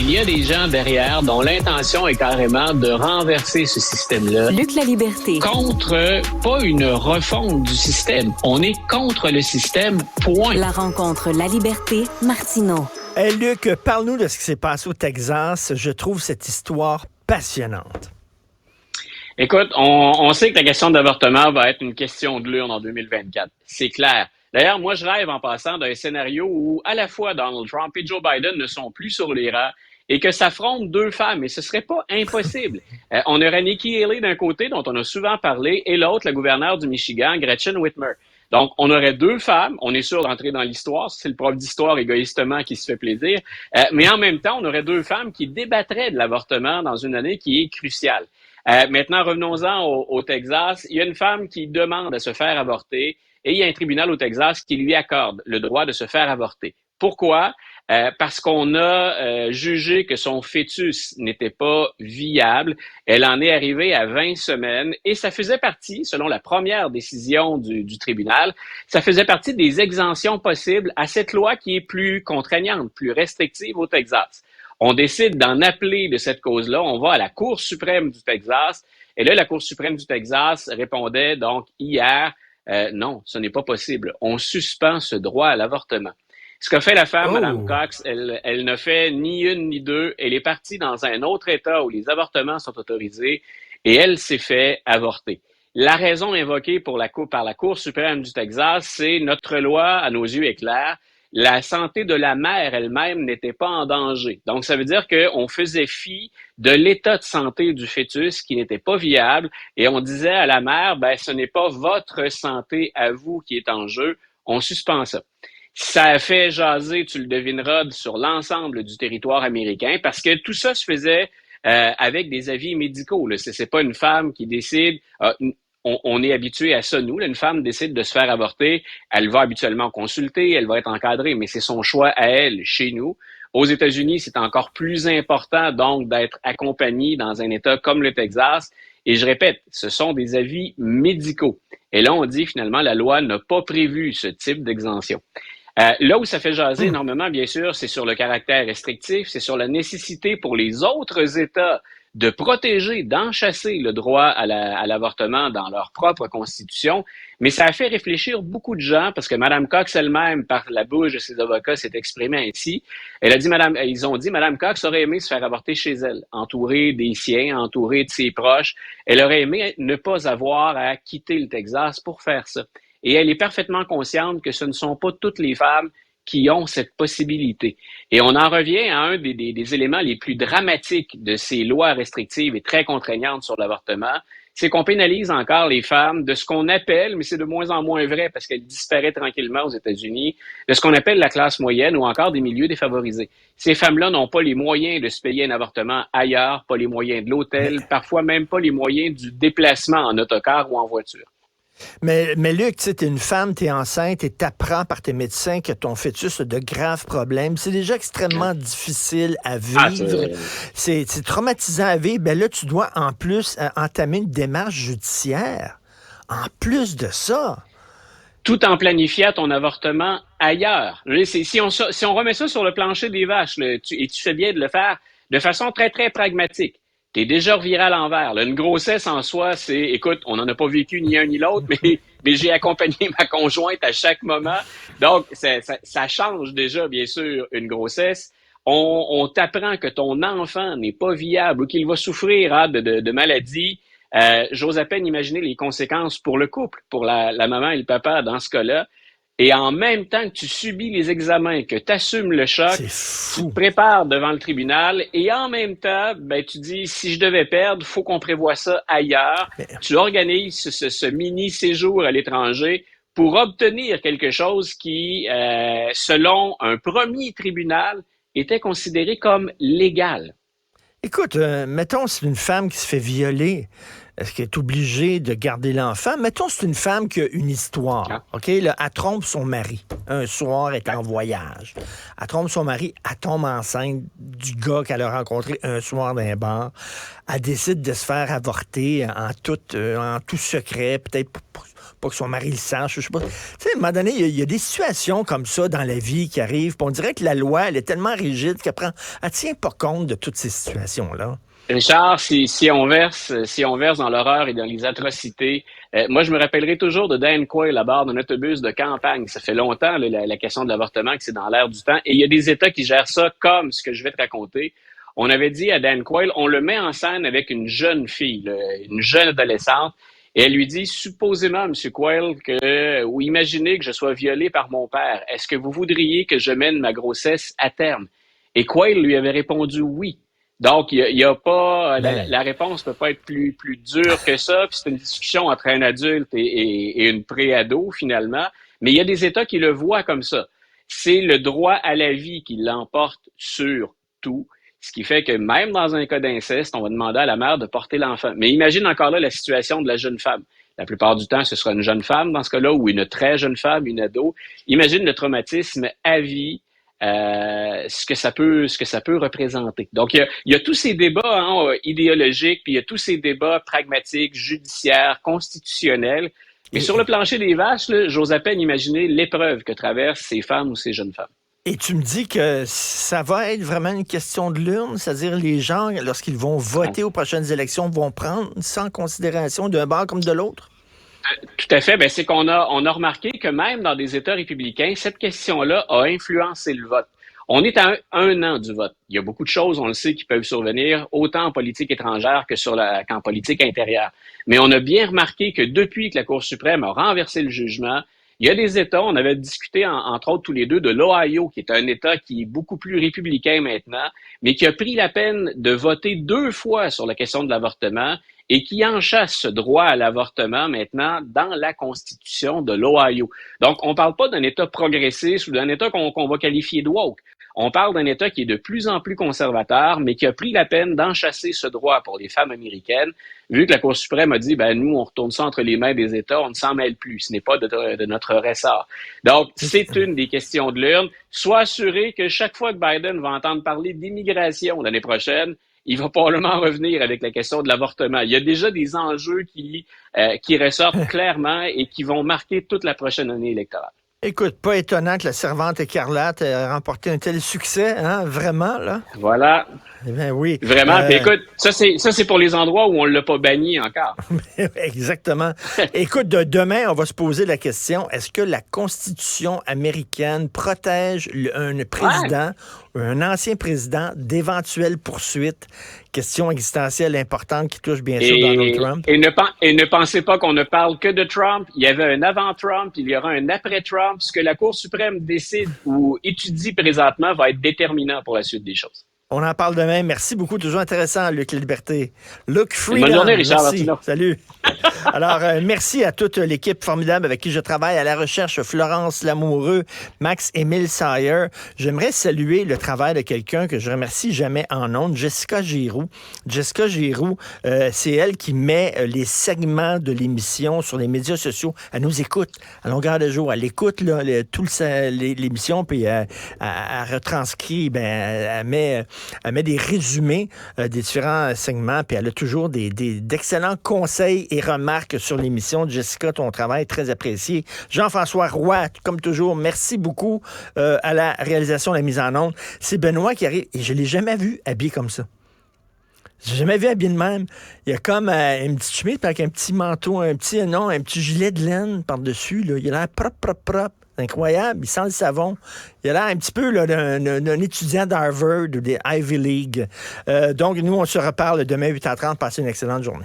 Il y a des gens derrière dont l'intention est carrément de renverser ce système-là. Luc La Liberté. Contre, pas une refonte du système. On est contre le système, point. La rencontre La Liberté, Martineau. Hey Luc, parle-nous de ce qui s'est passé au Texas. Je trouve cette histoire passionnante. Écoute, on sait que la question d'avortement va être une question de l'urne en 2024. C'est clair. D'ailleurs, moi, je rêve en passant d'un scénario où à la fois Donald Trump et Joe Biden ne sont plus sur les rangs et que s'affrontent deux femmes, et ce serait pas impossible. On aurait Nikki Haley d'un côté, dont on a souvent parlé, et l'autre, la gouverneure du Michigan, Gretchen Whitmer. Donc, on aurait deux femmes, on est sûr d'entrer dans l'histoire, c'est le prof d'histoire égoïstement qui se fait plaisir, mais en même temps, on aurait deux femmes qui débattraient de l'avortement dans une année qui est cruciale. Maintenant, revenons-en au Texas. Il y a une femme qui demande à se faire avorter et il y a un tribunal au Texas qui lui accorde le droit de se faire avorter. Pourquoi? Parce qu'on a jugé que son fœtus n'était pas viable. Elle en est arrivée à 20 semaines et ça faisait partie, selon la première décision du tribunal, ça faisait partie des exemptions possibles à cette loi qui est plus contraignante, plus restrictive au Texas. On décide d'en appeler de cette cause-là. On va à la Cour suprême du Texas. Et là, la Cour suprême du Texas répondait donc hier, non, ce n'est pas possible. On suspend ce droit à l'avortement. Ce qu'a fait la femme, Mme Cox, elle ne fait ni une ni deux. Elle est partie dans un autre État où les avortements sont autorisés et elle s'est fait avorter. La raison invoquée par la Cour suprême du Texas, c'est notre loi, à nos yeux, est claire. La santé de la mère elle-même n'était pas en danger. Donc, ça veut dire qu'on faisait fi de l'état de santé du fœtus qui n'était pas viable et on disait à la mère, ce n'est pas votre santé à vous qui est en jeu, on suspend ça. Ça a fait jaser, tu le devineras, sur l'ensemble du territoire américain parce que tout ça se faisait avec des avis médicaux. Là. C'est pas une femme qui décide... On est habitué à ça, nous. Là, une femme décide de se faire avorter, elle va habituellement consulter, elle va être encadrée, mais c'est son choix à elle, chez nous. Aux États-Unis, c'est encore plus important, donc, d'être accompagnée dans un État comme le Texas. Et je répète, ce sont des avis médicaux. Et là, on dit, finalement, la loi n'a pas prévu ce type d'exemption. Là où ça fait jaser énormément, bien sûr, c'est sur le caractère restrictif, c'est sur la nécessité pour les autres États de protéger, d'enchasser le droit à l'avortement dans leur propre constitution. Mais ça a fait réfléchir beaucoup de gens parce que Mme Cox elle-même, par la bouche de ses avocats, s'est exprimée ainsi. Ils ont dit, Mme Cox aurait aimé se faire avorter chez elle, entourée des siens, entourée de ses proches. Elle aurait aimé ne pas avoir à quitter le Texas pour faire ça. Et elle est parfaitement consciente que ce ne sont pas toutes les femmes qui ont cette possibilité. Et on en revient à un des éléments les plus dramatiques de ces lois restrictives et très contraignantes sur l'avortement, c'est qu'on pénalise encore les femmes de ce qu'on appelle, mais c'est de moins en moins vrai parce qu'elles disparaissent tranquillement aux États-Unis, de ce qu'on appelle la classe moyenne ou encore des milieux défavorisés. Ces femmes-là n'ont pas les moyens de se payer un avortement ailleurs, pas les moyens de l'hôtel, parfois même pas les moyens du déplacement en autocar ou en voiture. Mais Luc, tu sais, t'es une femme, t'es enceinte et t'apprends par tes médecins que ton fœtus a de graves problèmes. C'est déjà extrêmement difficile à vivre. C'est traumatisant à vivre. Ben là, tu dois en plus entamer une démarche judiciaire. En plus de ça. Tout en planifiant ton avortement ailleurs. Si on remet ça sur le plancher des vaches, et tu fais bien de le faire de façon très, très pragmatique. T'es déjà reviré à l'envers. Là. Une grossesse en soi, écoute, on n'en a pas vécu ni un ni l'autre, mais j'ai accompagné ma conjointe à chaque moment. Donc, ça change déjà, bien sûr, une grossesse. On t'apprend que ton enfant n'est pas viable ou qu'il va souffrir de maladies. J'ose à peine imaginer les conséquences pour le couple, pour la maman et le papa dans ce cas-là. Et en même temps que tu subis les examens, que tu assumes le choc, tu te prépares devant le tribunal et en même temps, tu dis, si je devais perdre, il faut qu'on prévoie ça ailleurs. Tu organises ce mini-séjour à l'étranger pour obtenir quelque chose qui, selon un premier tribunal, était considéré comme légal. Écoute, mettons, c'est une femme qui se fait violer. Est-ce qu'elle est obligée de garder l'enfant? Mettons, c'est une femme qui a une histoire. OK? Là, elle trompe son mari. Un soir, elle est en voyage. Elle trompe son mari. Elle tombe enceinte du gars qu'elle a rencontré un soir dans un bar. Elle décide de se faire avorter en tout secret, peut-être pas que son mari le sache, je sais pas. Tu sais, à un moment donné, il y a des situations comme ça dans la vie qui arrivent, puis on dirait que la loi, elle est tellement rigide elle tient pas compte de toutes ces situations-là. Richard, si on verse dans l'horreur et dans les atrocités, moi je me rappellerai toujours de Dan Quayle à bord d'un autobus de campagne. Ça fait longtemps là, la question de l'avortement que c'est dans l'air du temps. Et il y a des États qui gèrent ça comme ce que je vais te raconter. On avait dit à Dan Quayle, on le met en scène avec une jeune fille, là, une jeune adolescente, et elle lui dit, supposément, M. Quayle, ou imaginez que je sois violée par mon père. Est-ce que vous voudriez que je mène ma grossesse à terme? Et Quayle lui avait répondu oui. Donc, il y a pas la réponse peut pas être plus dure que ça. Puis c'est une discussion entre un adulte et une pré-ado finalement. Mais il y a des États qui le voient comme ça. C'est le droit à la vie qui l'emporte sur tout. Ce qui fait que même dans un cas d'inceste, on va demander à la mère de porter l'enfant. Mais imagine encore là la situation de la jeune femme. La plupart du temps, ce sera une jeune femme dans ce cas-là, ou une très jeune femme, une ado. Imagine le traumatisme à vie. Ce que ça peut représenter. Donc, il y a tous ces débats idéologiques, puis il y a tous ces débats pragmatiques, judiciaires, constitutionnels. Mais sur le plancher des vaches, là, j'ose à peine imaginer l'épreuve que traversent ces femmes ou ces jeunes femmes. Et tu me dis que ça va être vraiment une question de l'urne, c'est-à-dire les gens, lorsqu'ils vont voter aux prochaines élections, vont prendre ça en considération d'un bord comme de l'autre? Tout à fait. Ben, c'est qu'on a remarqué que même dans des États républicains, cette question-là a influencé le vote. On est à un an du vote. Il y a beaucoup de choses, on le sait, qui peuvent survenir, autant en politique étrangère qu'en politique intérieure. Mais on a bien remarqué que depuis que la Cour suprême a renversé le jugement, il y a des États, on avait discuté entre autres tous les deux de l'Ohio, qui est un État qui est beaucoup plus républicain maintenant, mais qui a pris la peine de voter 2 fois sur la question de l'avortement et qui enchâsse ce droit à l'avortement maintenant dans la Constitution de l'Ohio. Donc, on ne parle pas d'un État progressiste ou d'un État qu'on va qualifier de woke. On parle d'un État qui est de plus en plus conservateur, mais qui a pris la peine d'enchasser ce droit pour les femmes américaines, vu que la Cour suprême a dit, nous, on retourne ça entre les mains des États, on ne s'en mêle plus, ce n'est pas de notre ressort. Donc, c'est une des questions de l'urne. Sois assuré que chaque fois que Biden va entendre parler d'immigration l'année prochaine, il va probablement revenir avec la question de l'avortement. Il y a déjà des enjeux qui ressortent clairement et qui vont marquer toute la prochaine année électorale. Écoute, pas étonnant que la Servante écarlate ait remporté un tel succès, hein, vraiment, là? Voilà. Eh bien, oui. Vraiment. Puis écoute, ça c'est pour les endroits où on ne l'a pas banni encore. Exactement. Écoute, demain, on va se poser la question, est-ce que la Constitution américaine protège un président, un ancien président, d'éventuelles poursuites? Question existentielle importante qui touche bien sûr Donald Trump. Et ne pensez pas qu'on ne parle que de Trump. Il y avait un avant-Trump, il y aura un après-Trump. Ce que la Cour suprême décide ou étudie présentement va être déterminant pour la suite des choses. On en parle demain. Merci beaucoup. Toujours intéressant, Luc Liberté. Luc Freedom. Bonne journée, Richard. Merci. Salut. Alors, merci à toute l'équipe formidable avec qui je travaille à la recherche, Florence Lamoureux, Max-Émile Sayer. J'aimerais saluer le travail de quelqu'un que je remercie jamais en ondes, Jessica Giroux. Jessica Giroux, c'est elle qui met les segments de l'émission sur les médias sociaux. Elle nous écoute à longueur de jour. Elle écoute là, l'émission, puis elle retranscrit, elle met des résumés des différents segments, puis elle a toujours d'excellents conseils et remarques sur l'émission. Jessica, ton travail est très apprécié. Jean-François Roy, comme toujours, merci beaucoup à la réalisation, la mise en onde. C'est Benoît qui arrive, et je ne l'ai jamais vu habillé comme ça. J'ai jamais vu habillé de même. Il y a comme une petite chemise avec un petit manteau, un petit gilet de laine par-dessus. Là. Il a l'air propre. Incroyable, il sent le savon. Il a l'air un petit peu là, d'un étudiant d'Harvard ou des Ivy League. Donc, nous, on se reparle demain 8h30. Passez une excellente journée.